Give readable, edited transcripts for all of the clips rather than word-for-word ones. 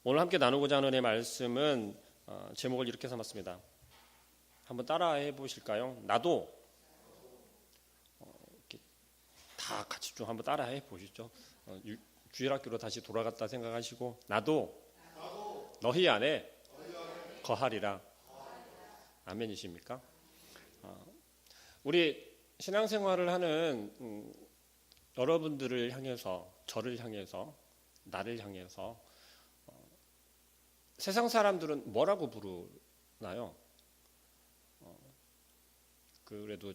오늘 함께 나누고자 하는 말씀은 제목을 이렇게 삼았습니다. 한번 따라해 보실까요? 나도 이렇게 다 같이 좀 한번 따라해 보시죠. 주일학교로 다시 돌아갔다 생각하시고 나도 너희 안에 거하리라. 아멘이십니까? 우리 신앙생활을 하는 여러분들을 향해서, 저를 향해서, 나를 향해서 세상 사람들은 뭐라고 부르나요? 그래도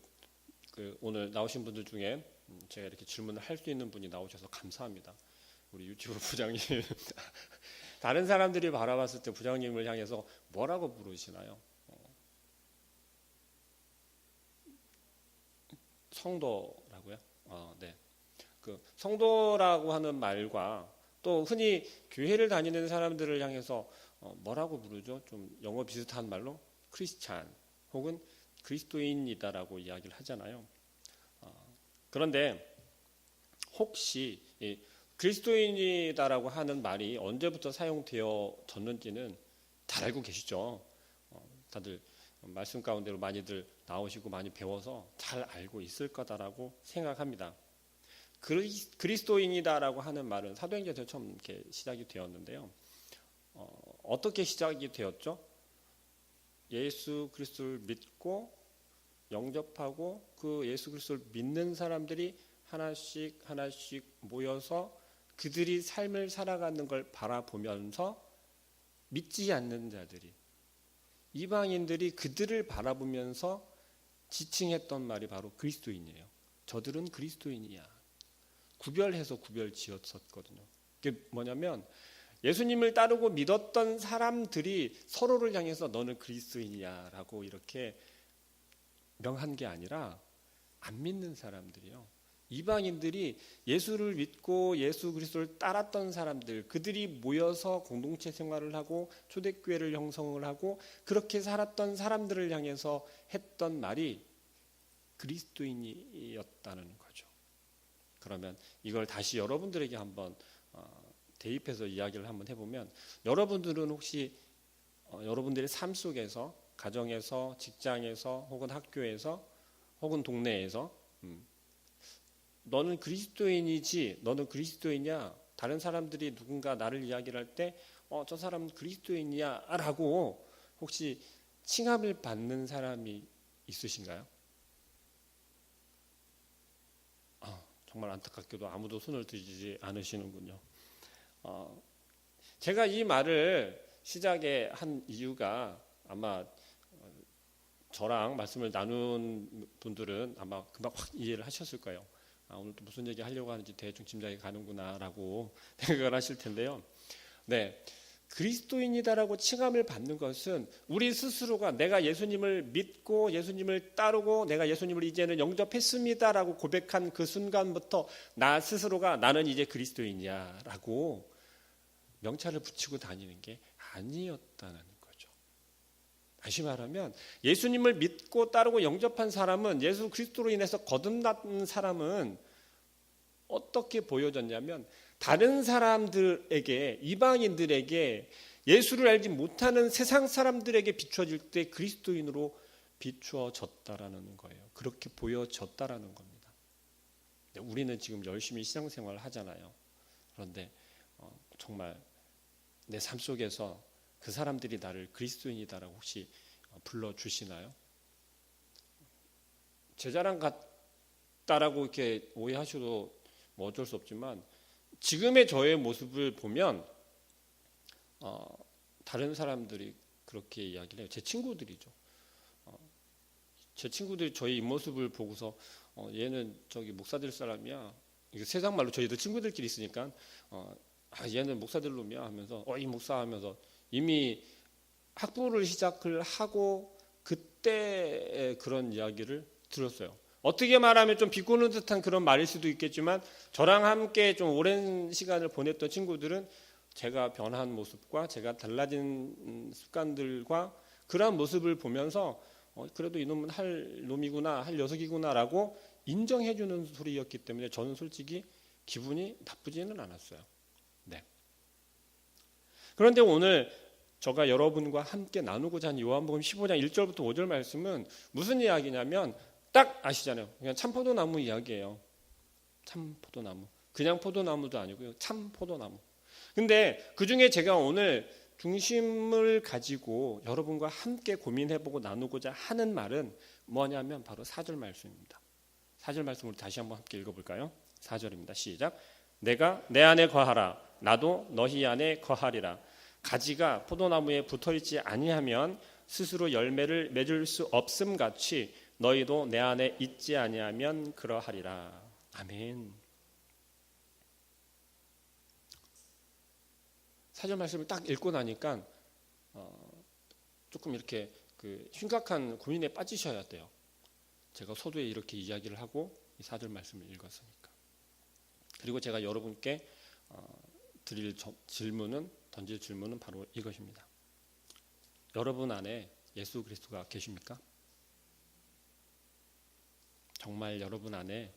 오늘 나오신 분들 중에 제가 이렇게 질문을 할 수 있는 분이 나오셔서 감사합니다. 우리 유튜브 부장님 다른 사람들이 바라봤을 때 부장님을 향해서 뭐라고 부르시나요? 성도라고요? 네. 그 성도라고 하는 말과 또 흔히 교회를 다니는 사람들을 향해서 뭐라고 부르죠? 좀 영어 비슷한 말로 크리스찬 혹은 그리스도인이다라고 이야기를 하잖아요. 그런데 혹시 이 그리스도인이다라고 하는 말이 언제부터 사용되어졌는지는 잘 알고 계시죠? 다들 말씀 가운데로 많이들 나오시고 많이 배워서 잘 알고 있을 거다라고 생각합니다. 그리스도인이다라고 하는 말은 사도행전에서 처음 이렇게 시작이 되었는데요. 어떻게 시작이 되었죠? 예수 그리스도를 믿고 영접하고 그 예수 그리스도를 믿는 사람들이 하나씩 모여서 그들이 삶을 살아가는 걸 바라보면서 믿지 않는 자들이, 이방인들이 그들을 바라보면서 지칭했던 말이 바로 그리스도인이에요. 저들은 그리스도인이야. 구별해서 구별 지었었거든요. 그게 뭐냐면 예수님을 따르고 믿었던 사람들이 서로를 향해서 너는 그리스도인이야 라고 이렇게 명한 게 아니라 안 믿는 사람들이요. 이방인들이 예수를 믿고 예수 그리스도를 따랐던 사람들, 그들이 모여서 공동체 생활을 하고 초대교회를 형성을 하고 그렇게 살았던 사람들을 향해서 했던 말이 그리스도인이었다는 거죠. 그러면 이걸 다시 여러분들에게 한번 대입해서 이야기를 한번 해보면, 여러분들은 혹시 여러분들의 삶 속에서, 가정에서, 직장에서, 혹은 학교에서, 혹은 동네에서 너는 그리스도인이지, 너는 그리스도인이야, 다른 사람들이 누군가 나를 이야기를 할 때 저 사람은 그리스도인이야 라고 혹시 칭함을 받는 사람이 있으신가요? 정말 안타깝게도 아무도 손을 들지 않으시는군요. 제가 이 말을 시작에 한 이유가 아마 저랑 말씀을 나눈 분들은 아마 금방 확 이해를 하셨을 거예요. 오늘 또 무슨 얘기 하려고 하는지 대충 짐작이 가는구나라고 생각을 하실 텐데요. 네, 그리스도인이다라고 칭함을 받는 것은 우리 스스로가 내가 예수님을 믿고 예수님을 따르고 내가 예수님을 이제는 영접했습니다라고 고백한 그 순간부터 나 스스로가 나는 이제 그리스도인이야 라고 명찰을 붙이고 다니는 게 아니었다는 거죠. 다시 말하면 예수님을 믿고 따르고 영접한 사람은, 예수 그리스도로 인해서 거듭난 사람은 어떻게 보여졌냐면 다른 사람들에게, 이방인들에게, 예수를 알지 못하는 세상 사람들에게 비춰질 때 그리스도인으로 비추어졌다라는 거예요. 그렇게 보여졌다라는 겁니다. 우리는 지금 열심히 신앙생활을 하잖아요. 그런데 정말 내 삶 속에서 그 사람들이 나를 그리스도인이다라고 혹시 불러주시나요? 제 자랑 같다라고 이렇게 오해하셔도 뭐 어쩔 수 없지만 지금의 저의 모습을 보면 다른 사람들이 그렇게 이야기를 해요. 제 친구들이죠. 제 친구들이 저희 모습을 보고서 얘는 저기 목사 될 사람이야. 이게 세상 말로 저희도 친구들끼리 있으니까 얘는 목사 될 놈이야 하면서 이 목사 하면서 이미 학부를 시작을 하고 그때 그런 이야기를 들었어요. 어떻게 말하면 좀 비꼬는 듯한 그런 말일 수도 있겠지만 저랑 함께 좀 오랜 시간을 보냈던 친구들은 제가 변한 모습과 제가 달라진 습관들과 그러한 모습을 보면서 그래도 이놈은 할 놈이구나, 할 녀석이구나라고 인정해주는 소리였기 때문에 저는 솔직히 기분이 나쁘지는 않았어요. 네. 그런데 오늘 제가 여러분과 함께 나누고자 하는 요한복음 15장 1절부터 5절 말씀은 무슨 이야기냐면 딱 아시잖아요. 그냥 참포도나무 이야기예요. 참포도나무. 그냥 포도나무도 아니고요. 참포도나무. 근데 그중에 제가 오늘 중심을 가지고 여러분과 함께 고민해보고 나누고자 하는 말은 뭐냐면 바로 4절 말씀입니다. 4절 말씀을 다시 한번 함께 읽어볼까요? 4절입니다. 시작. 내가 내 안에 거하라. 나도 너희 안에 거하리라. 가지가 포도나무에 붙어있지 아니하면 스스로 열매를 맺을 수 없음 같이 너희도 내 안에 있지 아니하면 그러하리라. 아멘. 4절 말씀을 딱 읽고 나니까 조금 이렇게 심각한 고민에 빠지셔야 돼요. 제가 서두에 이렇게 이야기를 하고 이 4절 말씀을 읽었으니까. 그리고 제가 여러분께 던질 질문은 바로 이것입니다. 여러분 안에 예수 그리스도가 계십니까? 정말 여러분 안에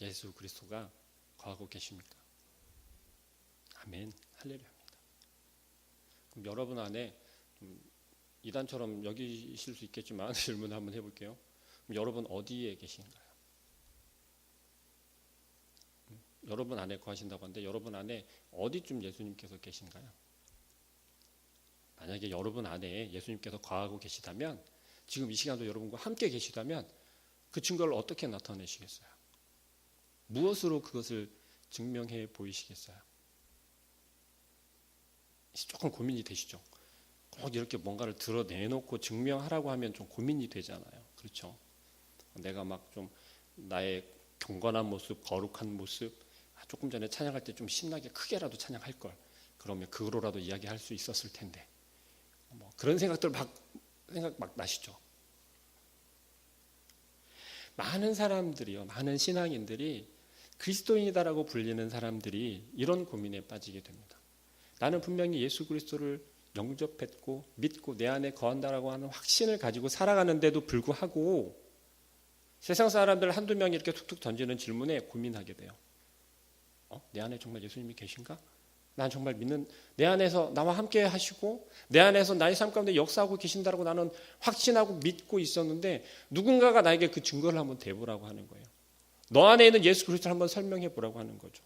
예수 그리스도가 거하고 계십니까? 아멘. 할렐루야입니다. 그럼 여러분 안에 이단처럼 여기실 수 있겠지만 질문을 한번 해볼게요. 그럼 여러분 어디에 계신가요? 여러분 안에 거하신다고 하는데 여러분 안에 어디쯤 예수님께서 계신가요? 만약에 여러분 안에 예수님께서 거하고 계시다면 지금 이 시간도 여러분과 함께 계시다면 그 증거를 어떻게 나타내시겠어요? 무엇으로 그것을 증명해 보이시겠어요? 조금 고민이 되시죠? 꼭 이렇게 뭔가를 드러내놓고 증명하라고 하면 좀 고민이 되잖아요. 그렇죠? 내가 막 좀 나의 경건한 모습, 거룩한 모습, 조금 전에 찬양할 때 좀 신나게 크게라도 찬양할 걸. 그러면 그거로라도 이야기할 수 있었을 텐데. 그런 생각 막 나시죠? 많은 사람들이요, 많은 신앙인들이 그리스도인이다라고 불리는 사람들이 이런 고민에 빠지게 됩니다. 나는 분명히 예수 그리스도를 영접했고 믿고 내 안에 거한다라고 하는 확신을 가지고 살아가는데도 불구하고 세상 사람들 한두 명이 이렇게 툭툭 던지는 질문에 고민하게 돼요. 내 안에 정말 예수님이 계신가? 난 정말 믿는, 내 안에서 나와 함께 하시고 내 안에서 나의 삶 가운데 역사하고 계신다라고 나는 확신하고 믿고 있었는데 누군가가 나에게 그 증거를 한번 대보라고 하는 거예요. 너 안에 있는 예수 그리스도를 한번 설명해 보라고 하는 거죠.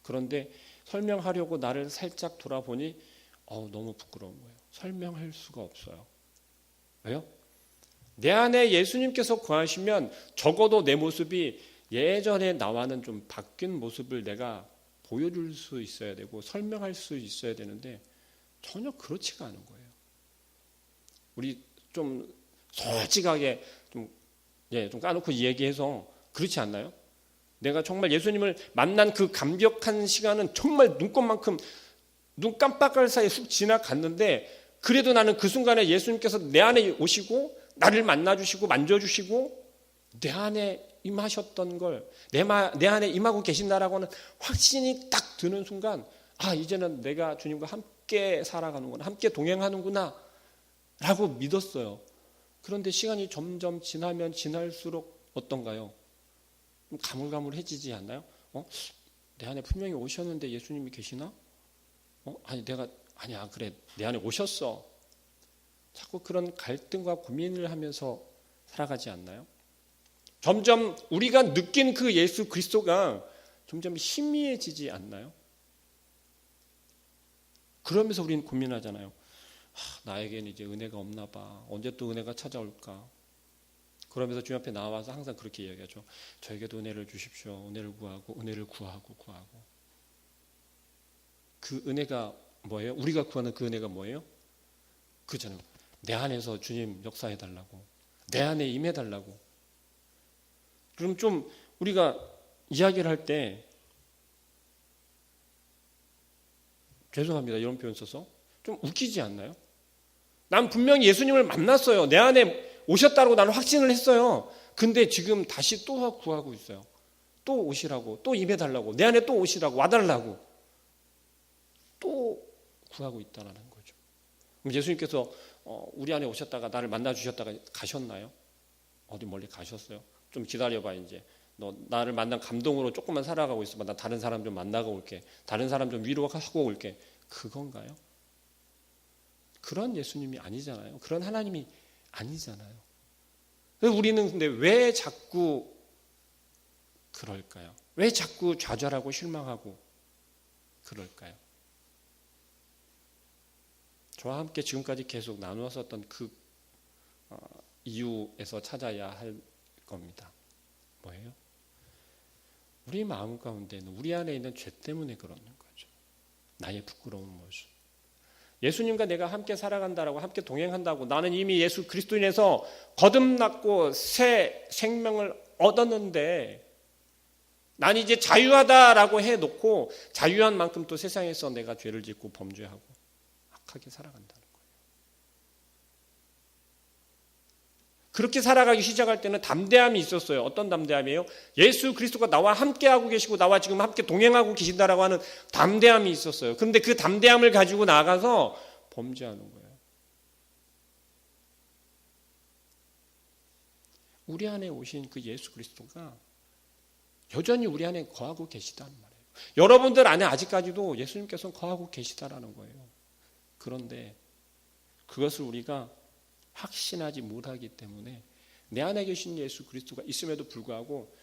그런데 설명하려고 나를 살짝 돌아보니 너무 부끄러운 거예요. 설명할 수가 없어요. 왜요? 내 안에 예수님께서 거하시면 적어도 내 모습이 예전에 나와는 좀 바뀐 모습을 내가 보여줄 수 있어야 되고 설명할 수 있어야 되는데 전혀 그렇지가 않은 거예요. 우리 좀 솔직하게 좀 까놓고 얘기해서 그렇지 않나요? 내가 정말 예수님을 만난 그 감격한 시간은 정말 눈곱만큼 눈 깜빡할 사이에 쑥 지나갔는데 그래도 나는 그 순간에 예수님께서 내 안에 오시고 나를 만나주시고 만져주시고 내 안에 임하셨던 걸 내 안에 임하고 계신다라고 하는 확신이 딱 드는 순간 이제는 내가 주님과 함께 살아가는구나, 함께 동행하는구나 라고 믿었어요. 그런데 시간이 점점 지나면 지날수록 어떤가요? 가물가물해지지 않나요? 내 안에 분명히 오셨는데 예수님이 계시나? 아니야, 그래, 내 안에 오셨어. 자꾸 그런 갈등과 고민을 하면서 살아가지 않나요? 점점 우리가 느낀 그 예수 그리스도가 점점 희미해지지 않나요? 그러면서 우리는 고민하잖아요. 나에게는 이제 은혜가 없나 봐. 언제 또 은혜가 찾아올까? 그러면서 주님 앞에 나와서 항상 그렇게 이야기하죠. 저에게도 은혜를 주십시오. 은혜를 구하고. 그 은혜가 뭐예요? 우리가 구하는 그 은혜가 뭐예요? 그잖아요. 내 안에서 주님 역사해달라고. 내 안에 임해달라고. 그럼 좀 우리가 이야기를 할 때 죄송합니다. 이런 표현 써서 좀 웃기지 않나요? 난 분명히 예수님을 만났어요. 내 안에 오셨다고 나는 확신을 했어요. 근데 지금 다시 또 구하고 있어요. 또 오시라고, 또 임해달라고, 내 안에 또 오시라고, 와달라고 또 구하고 있다는 거죠. 그럼 예수님께서 우리 안에 오셨다가 나를 만나주셨다가 가셨나요? 어디 멀리 가셨어요? 좀 기다려봐 이제 너 나를 만난 감동으로 조금만 살아가고 있어봐. 나 다른 사람 좀 만나고 올게. 다른 사람 좀 위로하고 올게. 그건가요? 그런 예수님이 아니잖아요. 그런 하나님이 아니잖아요. 우리는 근데 왜 자꾸 그럴까요? 왜 자꾸 좌절하고 실망하고 그럴까요? 저와 함께 지금까지 계속 나누었었던 그 이유에서 찾아야 할 겁니다. 뭐예요? 우리 마음 가운데는 우리 안에 있는 죄 때문에 그러는 거죠. 나의 부끄러운 모습. 예수님과 내가 함께 살아간다라고 함께 동행한다고 나는 이미 예수 그리스도인에서 거듭났고 새 생명을 얻었는데 난 이제 자유하다라고 해놓고 자유한 만큼 또 세상에서 내가 죄를 짓고 범죄하고 악하게 살아간다는 거예요. 그렇게 살아가기 시작할 때는 담대함이 있었어요. 어떤 담대함이에요? 예수 그리스도가 나와 함께하고 계시고 나와 지금 함께 동행하고 계신다라고 하는 담대함이 있었어요. 그런데 그 담대함을 가지고 나가서 범죄하는 거예요. 우리 안에 오신 그 예수 그리스도가 여전히 우리 안에 거하고 계시다는 말이에요. 여러분들 안에 아직까지도 예수님께서는 거하고 계시다라는 거예요. 그런데 그것을 우리가 확신하지 못하기 때문에 내 안에 계신 예수 그리스도가 있음에도 불구하고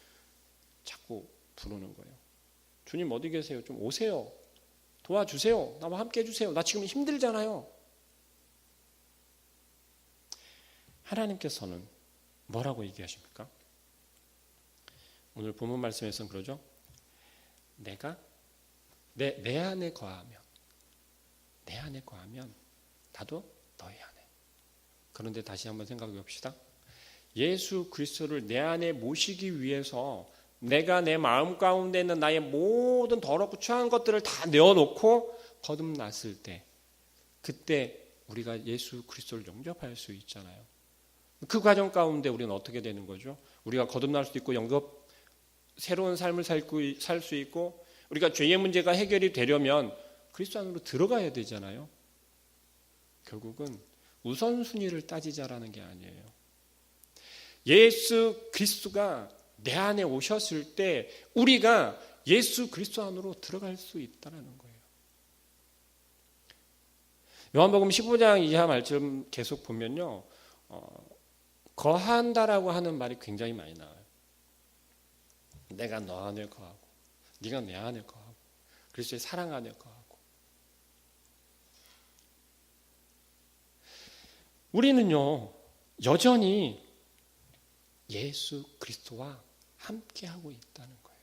자꾸 부르는 거예요. 주님 어디 계세요? 좀 오세요. 도와주세요. 나와 함께 해주세요. 나 지금 힘들잖아요. 하나님께서는 뭐라고 얘기하십니까? 오늘 본문 말씀에서는 그러죠. 내가 내 안에 거하면 나도 너희 안에. 그런데 다시 한번 생각해 봅시다. 예수 그리스도를 내 안에 모시기 위해서 내가 내 마음 가운데 있는 나의 모든 더럽고 추한 것들을 다 내어놓고 거듭났을 때 그때 우리가 예수 그리스도를 영접할 수 있잖아요. 그 과정 가운데 우리는 어떻게 되는 거죠? 우리가 거듭날 수도 있고 새로운 삶을 살 수 있고 우리가 죄의 문제가 해결이 되려면 그리스도 안으로 들어가야 되잖아요. 결국은 우선순위를 따지자라는 게 아니에요. 예수 그리스도가 내 안에 오셨을 때 우리가 예수 그리스도 안으로 들어갈 수 있다는 거예요. 요한복음 15장 이하 말씀 계속 보면요. 거한다라고 하는 말이 굉장히 많이 나와요. 내가 너 안에 거하고 네가 내 안에 거하고 그리스도의 사랑 안에 거하고 우리는요 여전히 예수 그리스도와 함께하고 있다는 거예요.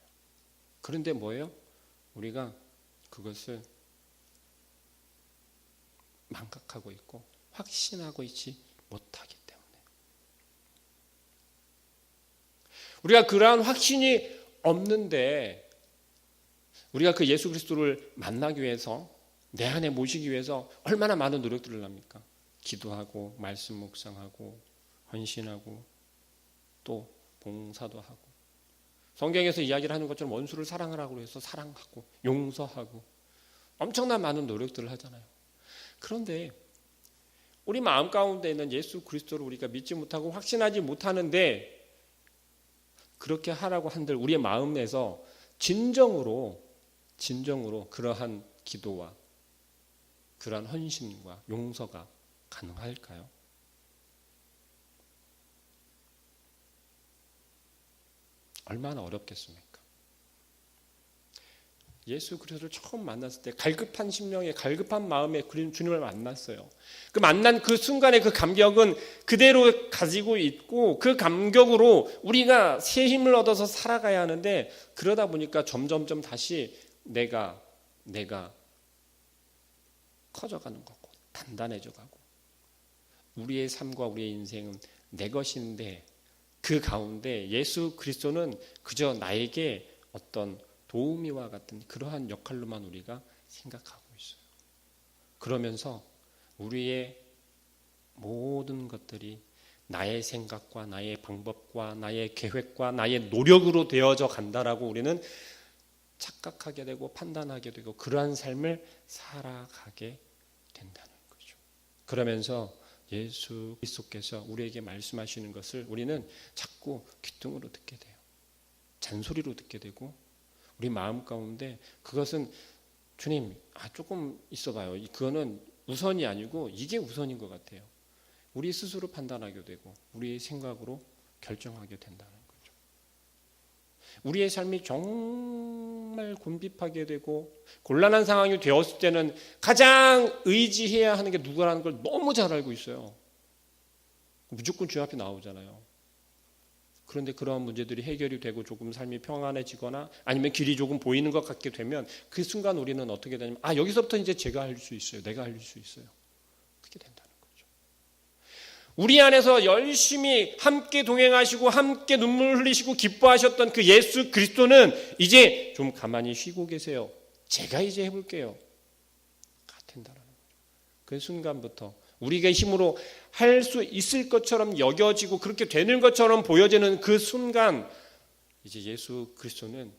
그런데 뭐예요? 우리가 그것을 망각하고 있고 확신하고 있지 못하기 때문에 우리가 그러한 확신이 없는데 우리가 그 예수 그리스도를 만나기 위해서 내 안에 모시기 위해서 얼마나 많은 노력들을 합니까? 기도하고 말씀 묵상하고 헌신하고 또 봉사도 하고 성경에서 이야기를 하는 것처럼 원수를 사랑하라고 해서 사랑하고 용서하고 엄청난 많은 노력들을 하잖아요. 그런데 우리 마음 가운데 있는 예수 그리스도를 우리가 믿지 못하고 확신하지 못하는데 그렇게 하라고 한들 우리의 마음에서 진정으로 그러한 기도와 그러한 헌신과 용서가 가능할까요? 얼마나 어렵겠습니까? 예수 그리스도를 처음 만났을 때 갈급한 심령에 갈급한 마음에 주님을 만났어요. 그 만난 그 순간의 그 감격은 그대로 가지고 있고 그 감격으로 우리가 새 힘을 얻어서 살아가야 하는데 그러다 보니까 점점점 다시 내가 커져가는 거고 단단해져 가고 우리의 삶과 우리의 인생은 내 것인데 그 가운데 예수 그리스도는 그저 나에게 어떤 도우미와 같은 그러한 역할로만 우리가 생각하고 있어요. 그러면서 우리의 모든 것들이 나의 생각과 나의 방법과 나의 계획과 나의 노력으로 되어져 간다라고 우리는 착각하게 되고 판단하게 되고 그러한 삶을 살아가게 된다는 거죠. 그러면서 예수 그리스도께서 우리에게 말씀하시는 것을 우리는 자꾸 귀뚱으로 듣게 돼요. 잔소리로 듣게 되고 우리 마음 가운데 그것은 주님 조금 있어봐요. 그거는 우선이 아니고 이게 우선인 것 같아요. 우리 스스로 판단하게 되고 우리의 생각으로 결정하게 된다는 거죠. 우리의 삶이 정말 곤비하게 되고 곤란한 상황이 되었을 때는 가장 의지해야 하는 게 누구라는 걸 너무 잘 알고 있어요. 무조건 주 앞에 나오잖아요. 그런데 그러한 문제들이 해결이 되고 조금 삶이 평안해지거나 아니면 길이 조금 보이는 것 같게 되면 그 순간 우리는 어떻게 되냐면 여기서부터 이제 제가 할 수 있어요. 내가 할 수 있어요. 그렇게 된다는 거죠. 우리 안에서 열심히 함께 동행하시고 함께 눈물 흘리시고 기뻐하셨던 그 예수 그리스도는 이제 좀 가만히 쉬고 계세요. 제가 이제 해볼게요. 된다는 거죠. 그 순간부터 우리가 힘으로 할 수 있을 것처럼 여겨지고 그렇게 되는 것처럼 보여지는 그 순간 이제 예수 그리스도는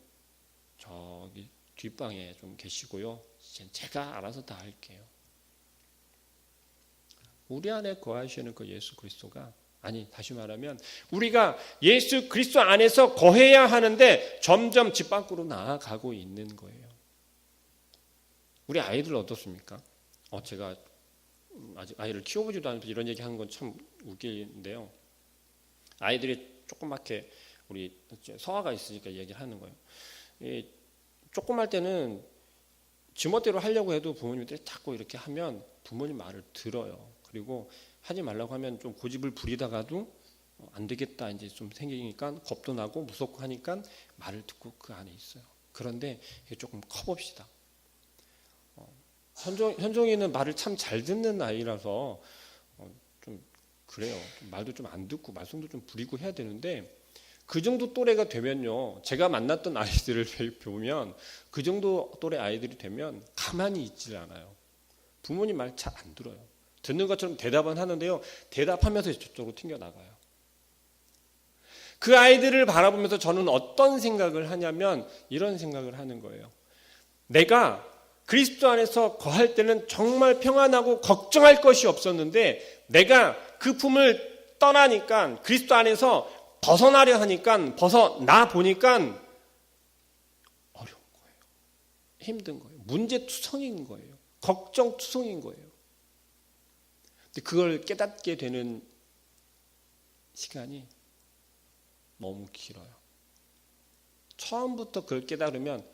저기 뒷방에 좀 계시고요. 이제 제가 알아서 다 할게요. 우리 안에 거하시는 그 예수 그리스도가 다시 말하면 우리가 예수 그리스도 안에서 거해야 하는데 점점 집 밖으로 나아가고 있는 거예요. 우리 아이들 어떻습니까? 제가 아직 아이를 키워보지도 않아서 이런 얘기 하는 건 참 웃기는데요. 아이들이 조그맣게 우리 서아가 있으니까 얘기를 하는 거예요. 조그말 때는 지멋대로 하려고 해도 부모님들이 자꾸 이렇게 하면 부모님 말을 들어요. 그리고 하지 말라고 하면 좀 고집을 부리다가도 안 되겠다 이제 좀 생기니까 겁도 나고 무섭고 하니까 말을 듣고 그 안에 있어요. 그런데 조금 커봅시다. 현종이는 말을 참 잘 듣는 아이라서 좀 그래요. 말도 좀 안 듣고 말썽도 좀 부리고 해야 되는데 그 정도 또래가 되면요. 제가 만났던 아이들을 보면 그 정도 또래 아이들이 되면 가만히 있질 않아요. 부모님 말 잘 안 들어요. 듣는 것처럼 대답은 하는데요. 대답하면서 저쪽으로 튕겨나가요. 그 아이들을 바라보면서 저는 어떤 생각을 하냐면 이런 생각을 하는 거예요. 내가 그리스도 안에서 거할 때는 정말 평안하고 걱정할 것이 없었는데 내가 그 품을 떠나니까 그리스도 안에서 벗어나려 하니까 벗어나 보니까 어려운 거예요. 힘든 거예요. 문제투성인 거예요. 걱정투성인 거예요. 근데 그걸 깨닫게 되는 시간이 너무 길어요. 처음부터 그걸 깨달으면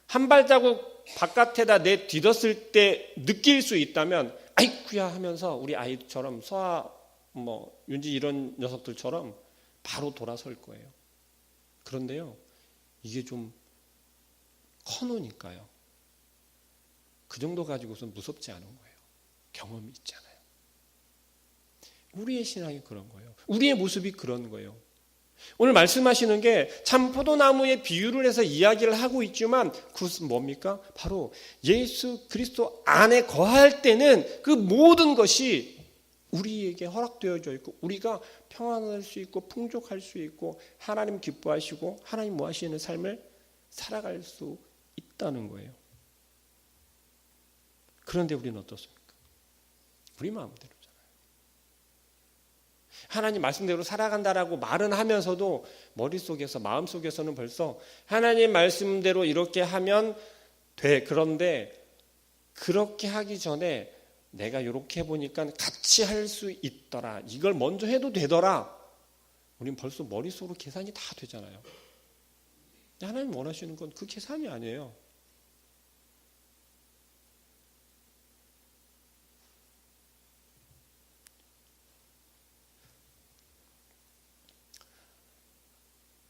한 발자국 바깥에다 내딛었을 때 느낄 수 있다면 아이쿠야 하면서 우리 아이처럼 서아 윤지 이런 녀석들처럼 바로 돌아설 거예요. 그런데요. 이게 좀 커놓으니까요. 그 정도 가지고선 무섭지 않은 거예요. 경험이 있잖아요. 우리의 신앙이 그런 거예요. 우리의 모습이 그런 거예요. 오늘 말씀하시는 게 참 포도나무의 비유를 해서 이야기를 하고 있지만 그것은 뭡니까? 바로 예수 그리스도 안에 거할 때는 그 모든 것이 우리에게 허락되어져 있고 우리가 평안할 수 있고 풍족할 수 있고 하나님 기뻐하시고 하나님 뭐 하시는 삶을 살아갈 수 있다는 거예요. 그런데 우리는 어떻습니까? 우리 마음대로 하나님 말씀대로 살아간다라고 말은 하면서도 머릿속에서 마음속에서는 벌써 하나님 말씀대로 이렇게 하면 돼. 그런데 그렇게 하기 전에 내가 이렇게 해보니까 같이 할 수 있더라. 이걸 먼저 해도 되더라. 우린 벌써 머릿속으로 계산이 다 되잖아요. 하나님 원하시는 건 그 계산이 아니에요.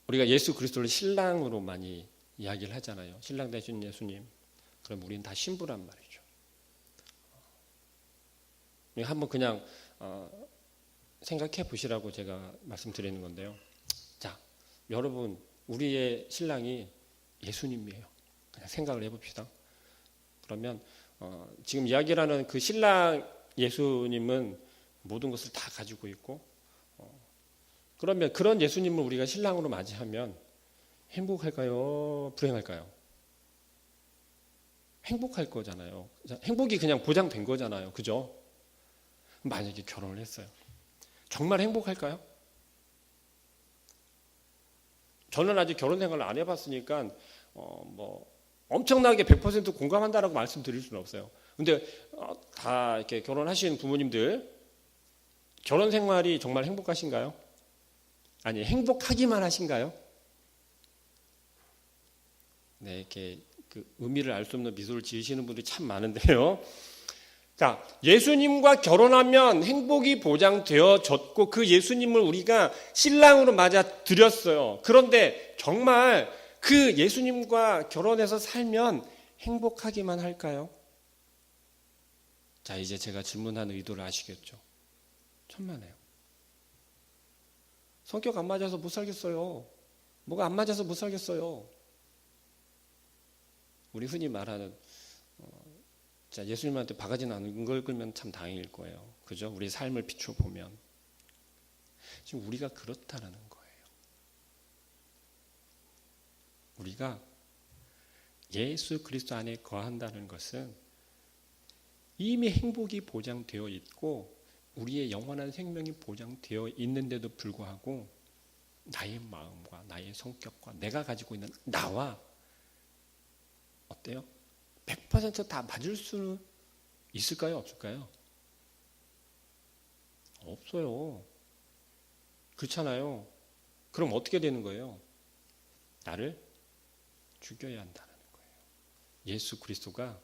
우리가 예수 그리스도를 신랑으로 많이 이야기를 하잖아요. 신랑 되신 예수님. 그럼 우리는 다 신부란 말이죠. 한번 그냥 생각해 보시라고 제가 말씀드리는 건데요. 자, 여러분 우리의 신랑이 예수님이에요. 그냥 생각을 해봅시다. 그러면 지금 이야기를 하는 그 신랑 예수님은 모든 것을 다 가지고 있고 그러면 그런 예수님을 우리가 신랑으로 맞이하면 행복할까요? 불행할까요? 행복할 거잖아요. 행복이 그냥 보장된 거잖아요. 그죠? 만약에 결혼을 했어요. 정말 행복할까요? 저는 아직 결혼 생활을 안 해봤으니까 뭐 엄청나게 100% 공감한다라고 말씀드릴 수는 없어요. 근데 다 이렇게 결혼하신 부모님들 결혼 생활이 정말 행복하신가요? 아니, 행복하기만 하신가요? 네, 이렇게 그 의미를 알 수 없는 미소를 지으시는 분들이 참 많은데요. 자, 예수님과 결혼하면 행복이 보장되어졌고 그 예수님을 우리가 신랑으로 맞아 들였어요. 그런데 정말 그 예수님과 결혼해서 살면 행복하기만 할까요? 자, 이제 제가 질문하는 의도를 아시겠죠? 천만에요. 성격 안 맞아서 못 살겠어요. 뭐가 안 맞아서 못 살겠어요. 우리 흔히 말하는 자, 예수님한테 바가지는 안 긁으면 참 다행일 거예요. 그죠? 우리 삶을 비춰보면 지금 우리가 그렇다라는 거예요. 우리가 예수 그리스도 안에 거한다는 것은 이미 행복이 보장되어 있고 우리의 영원한 생명이 보장되어 있는데도 불구하고 나의 마음과 나의 성격과 내가 가지고 있는 나와 어때요? 100% 다 맞을 수는 있을까요? 없을까요? 없어요. 그렇잖아요. 그럼 어떻게 되는 거예요? 나를 죽여야 한다는 거예요. 예수 그리스도가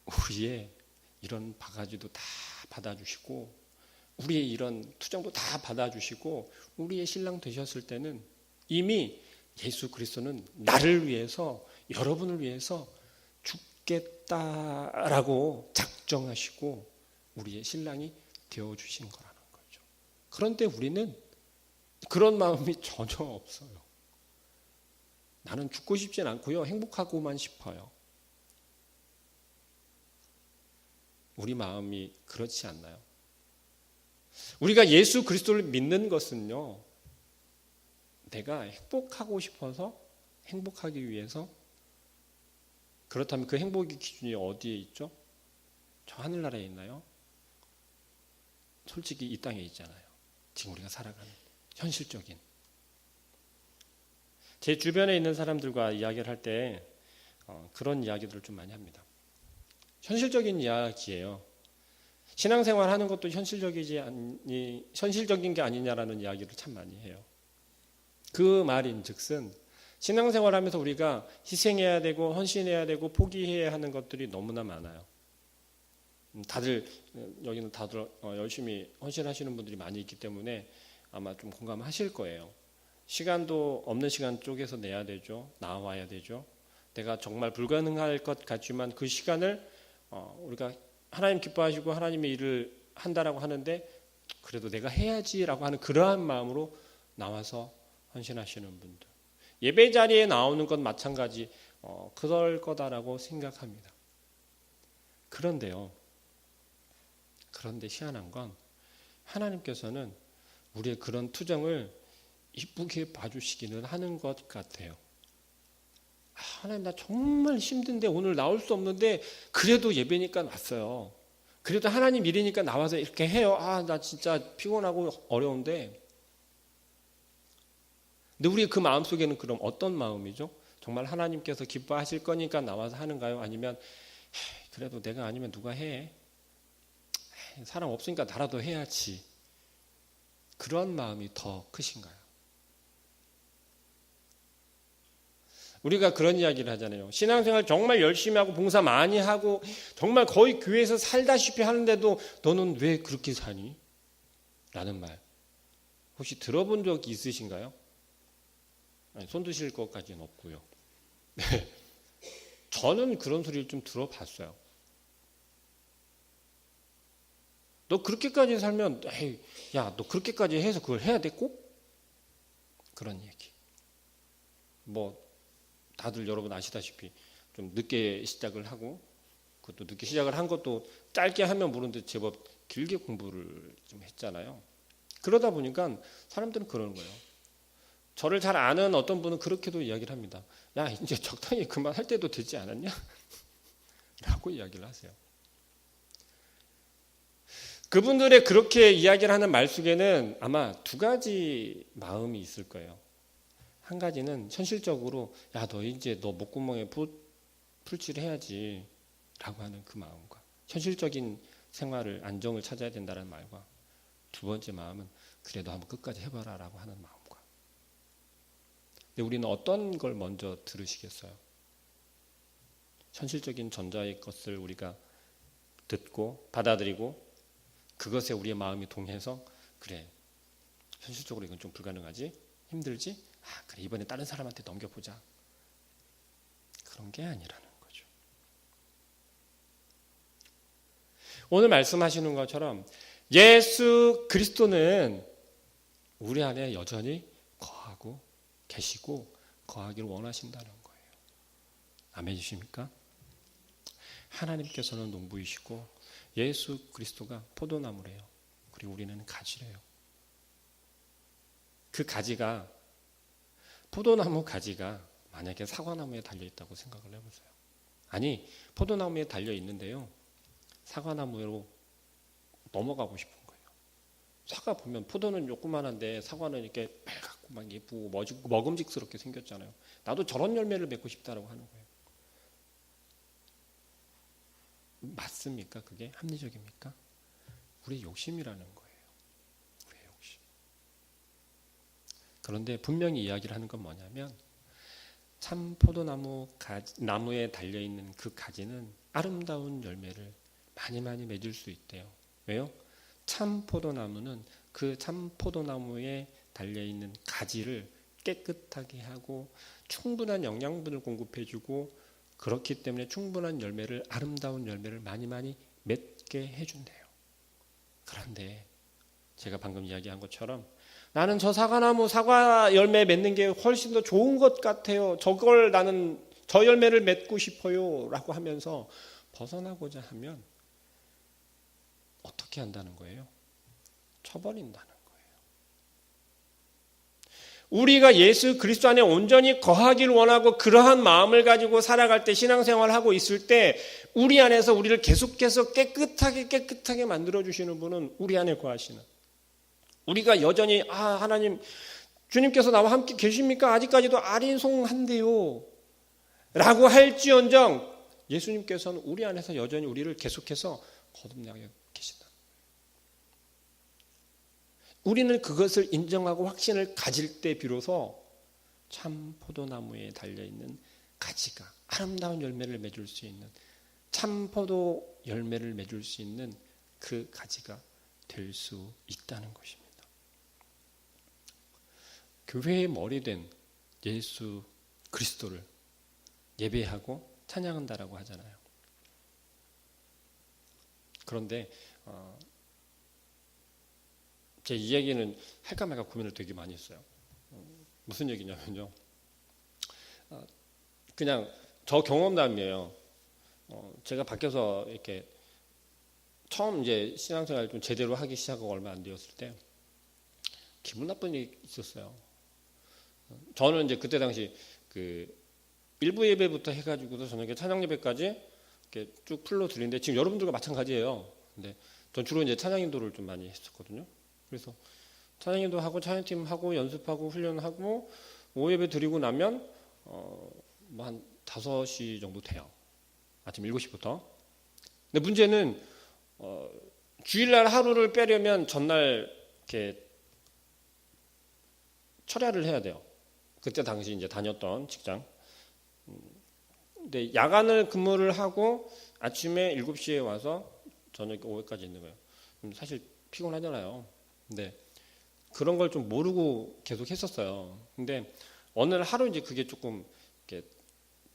우리의 이런 바가지도 다 받아주시고 우리의 이런 투정도 다 받아주시고 우리의 신랑 되셨을 때는 이미 예수 그리스도는 나를 위해서 여러분을 위해서 죽겠다라고 작정하시고 우리의 신랑이 되어주신 거라는 거죠. 그런데 우리는 그런 마음이 전혀 없어요. 나는 죽고 싶진 않고요. 행복하고만 싶어요. 우리 마음이 그렇지 않나요? 우리가 예수 그리스도를 믿는 것은요. 내가 행복하고 싶어서 행복하기 위해서 그렇다면 그 행복의 기준이 어디에 있죠? 저 하늘나라에 있나요? 솔직히 이 땅에 있잖아요. 지금 우리가 살아가는 현실적인. 제 주변에 있는 사람들과 이야기를 할 때 그런 이야기들을 좀 많이 합니다. 현실적인 이야기예요. 신앙생활 하는 것도 현실적인 게 아니냐라는 이야기를 참 많이 해요. 그 말인즉슨 신앙생활하면서 우리가 희생해야 되고 헌신해야 되고 포기해야 하는 것들이 너무나 많아요. 다들 여기는 다들 열심히 헌신하시는 분들이 많이 있기 때문에 아마 좀 공감하실 거예요. 시간도 없는 시간 쪼개서 내야 되죠. 나와야 되죠. 내가 정말 불가능할 것 같지만 그 시간을 우리가 하나님 기뻐하시고 하나님의 일을 한다라고 하는데 그래도 내가 해야지라고 하는 그러한 마음으로 나와서 헌신하시는 분들. 예배 자리에 나오는 건 마찬가지 그럴 거다라고 생각합니다. 그런데 희한한 건 하나님께서는 우리의 그런 투정을 이쁘게 봐주시기는 하는 것 같아요. 하나님 나 정말 힘든데 오늘 나올 수 없는데 그래도 예배니까 왔어요. 그래도 하나님 일이니까 나와서 이렇게 해요. 나 진짜 피곤하고 어려운데. 근데 우리 그 마음속에는 그럼 어떤 마음이죠? 정말 하나님께서 기뻐하실 거니까 나와서 하는가요? 아니면 그래도 내가 아니면 누가 해? 사람 없으니까 나라도 해야지. 그런 마음이 더 크신가요? 우리가 그런 이야기를 하잖아요. 신앙생활 정말 열심히 하고 봉사 많이 하고 정말 거의 교회에서 살다시피 하는데도 너는 왜 그렇게 사니? 라는 말 혹시 들어본 적 있으신가요? 아니, 손 드실 것까지는 없고요. 네. 저는 그런 소리를 좀 들어봤어요. 너 그렇게까지 살면 야, 너 그렇게까지 해서 그걸 해야 돼 꼭? 그런 얘기. 다들 여러분 아시다시피 좀 늦게 시작을 하고 그것도 늦게 시작을 한 것도 짧게 하면 모르는데 제법 길게 공부를 좀 했잖아요. 그러다 보니까 사람들은 그러는 거예요. 저를 잘 아는 어떤 분은 그렇게도 이야기를 합니다. 야, 이제 적당히 그만할 때도 되지 않았냐? 라고 이야기를 하세요. 그분들의 그렇게 이야기를 하는 말 속에는 아마 두 가지 마음이 있을 거예요. 한 가지는 현실적으로 야, 너 이제 너 목구멍에 풀칠을 해야지 라고 하는 그 마음과 현실적인 생활을 안정을 찾아야 된다는 말과 두 번째 마음은 그래도 한번 끝까지 해봐라 라고 하는 마음과 근데 우리는 어떤 걸 먼저 들으시겠어요? 현실적인 전자의 것을 우리가 듣고 받아들이고 그것에 우리의 마음이 동해서 그래 현실적으로 이건 좀 불가능하지? 힘들지? 그래 이번에 다른 사람한테 넘겨보자. 그런 게 아니라는 거죠. 오늘 말씀하시는 것처럼 예수 그리스도는 우리 안에 여전히 거하고 계시고 거하기를 원하신다는 거예요. 아멘이십니까? 하나님께서는 농부이시고 예수 그리스도가 포도나무래요. 그리고 우리는 가지래요. 그 가지가 포도나무 가지가 만약에 사과나무에 달려있다고 생각을 해보세요. 아니 포도나무에 달려있는데요. 사과나무로 넘어가고 싶은 거예요. 사과 보면 포도는 조그만한데 사과는 이렇게 빨갛고 막 예쁘고 먹음직스럽게 생겼잖아요. 나도 저런 열매를 맺고 싶다라고 하는 거예요. 맞습니까? 그게 합리적입니까? 우리의 욕심이라는 거예요. 우리의 욕심. 그런데 분명히 이야기를 하는 건 뭐냐면 참 포도나무 나무에 달려있는 그 가지는 아름다운 열매를 많이 맺을 수 있대요. 왜요? 참 포도나무는 그 참 포도나무에 달려있는 가지를 깨끗하게 하고 충분한 영양분을 공급해주고 그렇기 때문에 충분한 열매를 아름다운 열매를 많이 맺게 해준대요. 그런데 제가 방금 이야기한 것처럼 나는 저 사과나무 사과 열매 맺는 게 훨씬 더 좋은 것 같아요. 저걸 나는 저 열매를 맺고 싶어요 라고 하면서 벗어나고자 하면 어떻게 한다는 거예요? 쳐버린다는 거예요. 우리가 예수 그리스도 안에 온전히 거하기를 원하고 그러한 마음을 가지고 살아갈 때 신앙생활을 하고 있을 때 우리 안에서 우리를 계속해서 깨끗하게 만들어주시는 분은 우리 안에 거하시는 우리가 여전히 하나님 주님께서 나와 함께 계십니까? 아직까지도 아리송한데요 라고 할지언정 예수님께서는 우리 안에서 여전히 우리를 계속해서 거듭나게 계신다. 우리는 그것을 인정하고 확신을 가질 때 비로소 참 포도나무에 달려있는 가지가 아름다운 열매를 맺을 수 있는 참 포도 열매를 맺을 수 있는 그 가지가 될 수 있다는 것입니다. 교회의 머리 된 예수 그리스도를 예배하고 찬양한다라고 하잖아요. 그런데 제 이 얘기는 할까 말까 고민을 되게 많이 했어요. 무슨 얘기냐면요. 그냥 저 경험담이에요. 제가 밖에서 이렇게 처음 이제 신앙생활 좀 제대로 하기 시작하고 얼마 안 되었을 때 기분 나쁜 일이 있었어요. 저는 이제 그때 당시 그 일부 예배부터 해가지고서 저녁에 찬양 예배까지 이렇게 쭉 풀로 드리는데 지금 여러분들과 마찬가지예요. 근데 전 주로 이제 찬양 인도를 좀 많이 했었거든요. 그래서 찬양 인도하고 찬양팀 하고 연습하고 훈련하고 오후 예배 드리고 나면 뭐 한 5시 정도 돼요. 아침 7시부터. 근데 문제는 주일날 하루를 빼려면 전날 이렇게 철야를 해야 돼요. 그때 당시 이제 다녔던 직장. 근데 야간을 근무를 하고 아침에 7시에 와서 저녁 오후까지 있는 거예요. 사실 피곤하잖아요. 근데 그런 걸 좀 모르고 계속 했었어요. 근데 어느 날 하루 이제 그게 조금 이렇게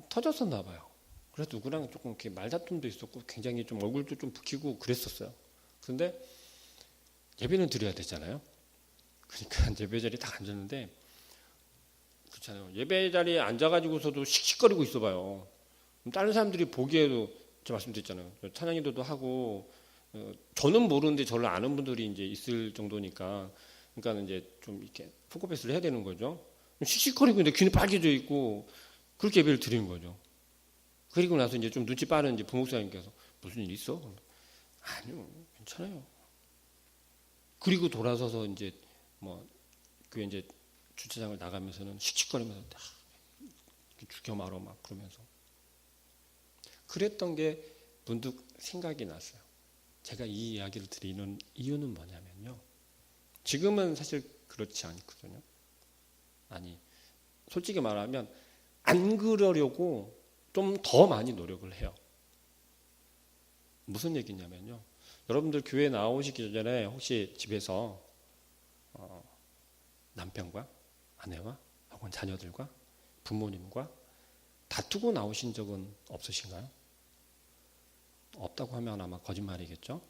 터졌었나 봐요. 그래서 누구랑 조금 이렇게 말다툼도 있었고 굉장히 좀 얼굴도 좀 붉히고 그랬었어요. 그런데 예배는 드려야 되잖아요. 그러니까 예배 자리에 딱 앉았는데 그렇잖아요. 예배 자리에 앉아가지고서도 씩씩거리고 있어봐요. 다른 사람들이 보기에도 제가 말씀드렸잖아요. 찬양인도도 하고 저는 모르는데 저를 아는 분들이 이제 있을 정도니까 그러니까 이제 좀 이렇게 폰코페스를 해야 되는 거죠. 씩씩거리고 있는데 귀는 빨개져 있고 그렇게 예배를 드리는 거죠. 그리고 나서 이제 좀 눈치 빠른 이제 부목사님께서 무슨 일 있어? 아니요, 괜찮아요. 그리고 돌아서서 이제 뭐 교회 이제 주차장을 나가면서는 씩씩거리면서 다 죽여 말어 막 그러면서 그랬던 게 문득 생각이 났어요. 제가 이 이야기를 드리는 이유는 뭐냐면요. 지금은 사실 그렇지 않거든요. 아니, 솔직히 말하면 안 그러려고 좀 더 많이 노력을 해요. 무슨 얘기냐면요. 여러분들 교회 나오시기 전에 혹시 집에서 남편과 아내와 혹은 자녀들과 부모님과 다투고 나오신 적은 없으신가요? 없다고 하면 아마 거짓말이겠죠.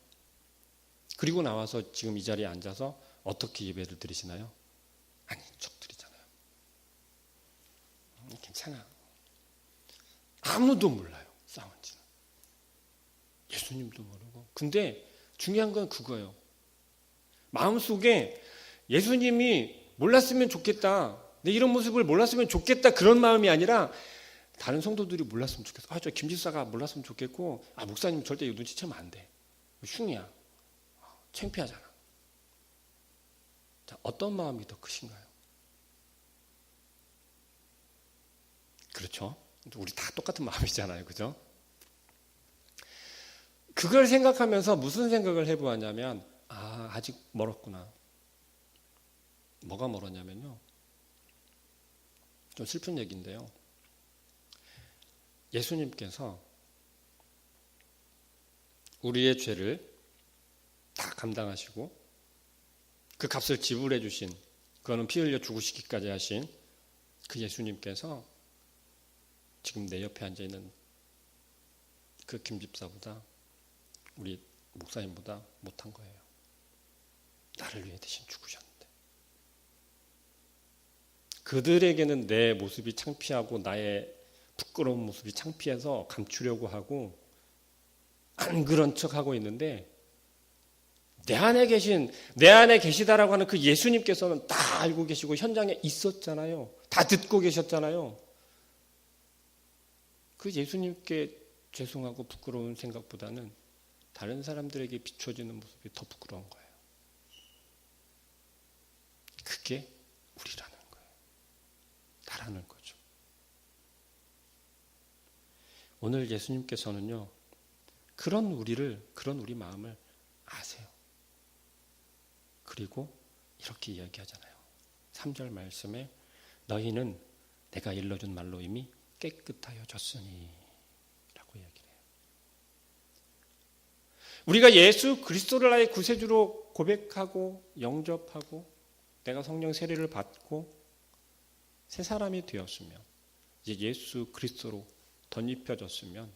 그리고 나와서 지금 이 자리에 앉아서 어떻게 예배를 드리시나요? 아닌 척 드리잖아요. 괜찮아. 아무도 몰라요. 싸운지는. 예수님도 모르고. 근데 중요한 건 그거예요. 마음속에 예수님이 몰랐으면 좋겠다. 내 이런 모습을 몰랐으면 좋겠다. 그런 마음이 아니라 다른 성도들이 몰랐으면 좋겠어. 저 김지사가 몰랐으면 좋겠고, 목사님 절대 이거 눈치채면 안 돼. 흉이야. 창피하잖아. 자, 어떤 마음이 더 크신가요? 그렇죠? 우리 다 똑같은 마음이잖아요. 그죠? 그걸 생각하면서 무슨 생각을 해보았냐면, 아직 멀었구나. 뭐가 멀었냐면요. 좀 슬픈 얘기인데요. 예수님께서 우리의 죄를 다 감당하시고 그 값을 지불해 주신, 그거는 피 흘려 죽으시기까지 하신 그 예수님께서 지금 내 옆에 앉아있는 그 김집사보다 우리 목사님보다 못한 거예요. 나를 위해 대신 죽으셨는데. 그들에게는 내 모습이 창피하고 나의 부끄러운 모습이 창피해서 감추려고 하고 안 그런 척하고 있는데 내 안에 계시다라고 하는 그 예수님께서는 다 알고 계시고 현장에 있었잖아요. 다 듣고 계셨잖아요. 그 예수님께 죄송하고 부끄러운 생각보다는 다른 사람들에게 비춰지는 모습이 더 부끄러운 거예요. 그게 우리라는 거예요. 나라는 거죠. 오늘 예수님께서는요, 그런 우리 마음을 아세요. 그리고 이렇게 이야기하잖아요. 3절 말씀에 너희는 내가 일러준 말로 이미 깨끗하여졌으니 라고 이야기를 해요. 우리가 예수 그리스도를 나의 구세주로 고백하고 영접하고 내가 성령 세례를 받고 새 사람이 되었으면, 이제 예수 그리스도로 덧입혀졌으면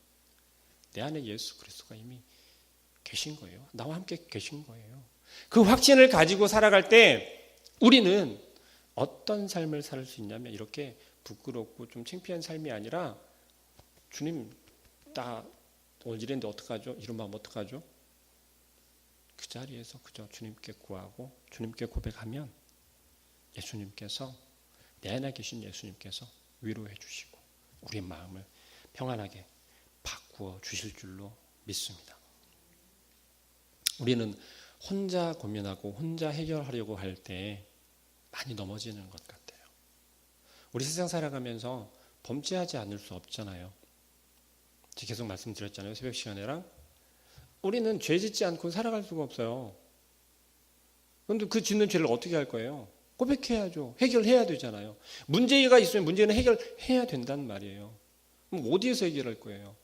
내 안에 예수 그리스도가 이미 계신 거예요. 나와 함께 계신 거예요. 그 확신을 가지고 살아갈 때 우리는 어떤 삶을 살 수 있냐면 이렇게 부끄럽고 좀 창피한 삶이 아니라 주님 나 오늘 이랬는데 어떡하죠? 이런 마음 어떡하죠? 그 자리에서 그저 주님께 구하고 주님께 고백하면 예수님께서 내 안에 계신 예수님께서 위로해 주시고 우리의 마음을 평안하게 바꾸어 주실 줄로 믿습니다. 우리는 혼자 고민하고 혼자 해결하려고 할 때 많이 넘어지는 것 같아요. 우리 세상 살아가면서 범죄하지 않을 수 없잖아요. 제가 계속 말씀드렸잖아요. 새벽 시간에랑 우리는 죄 짓지 않고 살아갈 수가 없어요. 그런데 그 짓는 죄를 어떻게 할 거예요? 고백해야죠. 해결해야 되잖아요. 문제가 있으면 문제는 해결해야 된단 말이에요. 그럼 어디에서 해결할 거예요?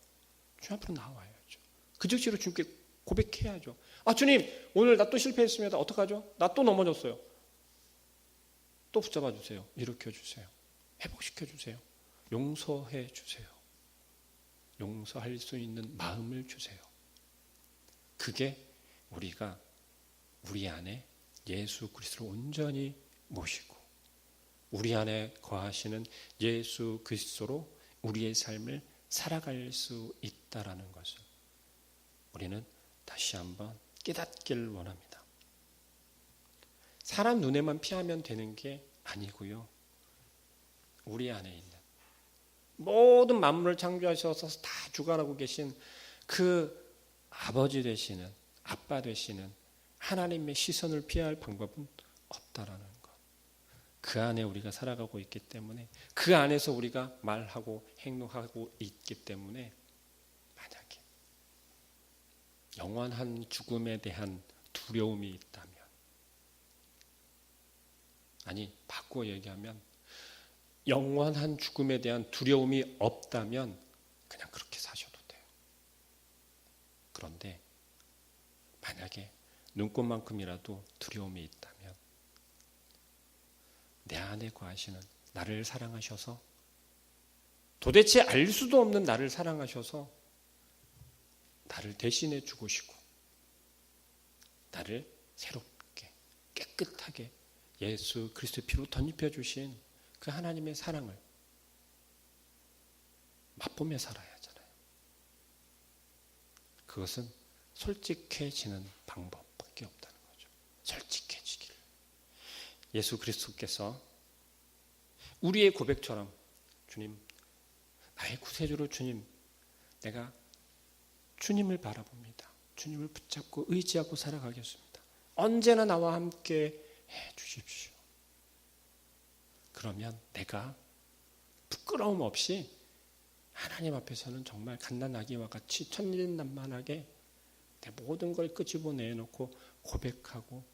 주 앞으로 나와야죠. 그 즉시로 주님께 고백해야죠. 주님 오늘 나 또 실패했습니다. 어떡하죠? 나 또 넘어졌어요. 또 붙잡아 주세요. 일으켜 주세요. 회복시켜 주세요. 용서해 주세요. 용서할 수 있는 마음을 주세요. 그게 우리가 우리 안에 예수 그리스도를 온전히 모시고 우리 안에 거하시는 예수 그리스도로 우리의 삶을 살아갈 수 있다라는 것을 우리는 다시 한번 깨닫기를 원합니다. 사람 눈에만 피하면 되는 게 아니고요. 우리 안에 있는 모든 만물을 창조하셔서 다 주관하고 계신 그 아버지 되시는 아빠 되시는 하나님의 시선을 피할 방법은 없다라는 것. 그 안에 우리가 살아가고 있기 때문에, 그 안에서 우리가 말하고 행동하고 있기 때문에, 만약에 영원한 죽음에 대한 두려움이 있다면, 아니 바꾸어 얘기하면 영원한 죽음에 대한 두려움이 없다면 그냥 그렇게 사셔도 돼요. 그런데 만약에 눈꽃만큼이라도 두려움이 있다면, 내 안에 거하시는 나를 사랑하셔서, 도대체 알 수도 없는 나를 사랑하셔서 나를 대신해 죽으시고 나를 새롭게 깨끗하게 예수 그리스도의 피로 덧입혀 주신 그 하나님의 사랑을 맛보며 살아야 하잖아요. 그것은 솔직해지는 방법밖에 없다는 거죠. 솔직해지기를. 예수 그리스도께서 우리의 고백처럼, 주님, 나의 구세주로 주님, 내가 주님을 바라봅니다. 주님을 붙잡고 의지하고 살아가겠습니다. 언제나 나와 함께 해 주십시오. 그러면 내가 부끄러움 없이 하나님 앞에서는 정말 갓난아기와 같이 천진난만하게 내 모든 걸 끄집어 내놓고 고백하고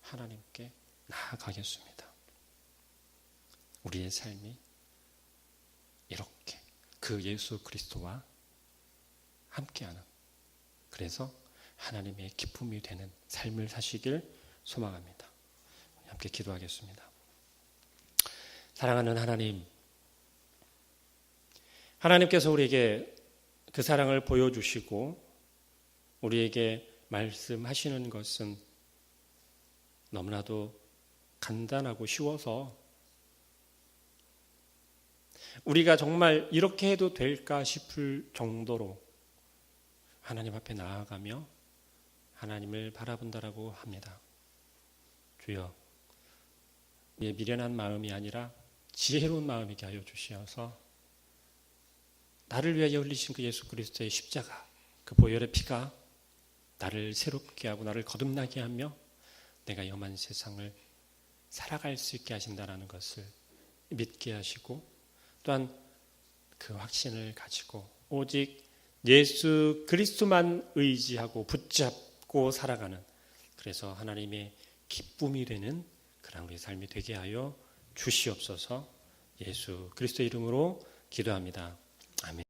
하나님께 나아가겠습니다. 우리의 삶이 이렇게 그 예수 그리스도와 함께하는, 그래서 하나님의 기쁨이 되는 삶을 사시길 소망합니다. 함께 기도하겠습니다. 사랑하는 하나님, 하나님께서 우리에게 그 사랑을 보여주시고 우리에게 말씀하시는 것은 너무나도 간단하고 쉬워서 우리가 정말 이렇게 해도 될까 싶을 정도로 하나님 앞에 나아가며 하나님을 바라본다라고 합니다. 주여, 우리의 미련한 마음이 아니라 지혜로운 마음이게 하여 주시어서 나를 위하여 흘리신 그 예수 그리스도의 십자가, 그 보혈의 피가 나를 새롭게 하고 나를 거듭나게 하며 내가 험한 세상을 살아갈 수 있게 하신다는 것을 믿게 하시고, 또한 그 확신을 가지고 오직 예수 그리스도만 의지하고 붙잡고 살아가는, 그래서 하나님의 기쁨이 되는 그런 우리 삶이 되게 하여 주시옵소서. 예수 그리스도 이름으로 기도합니다. 아멘.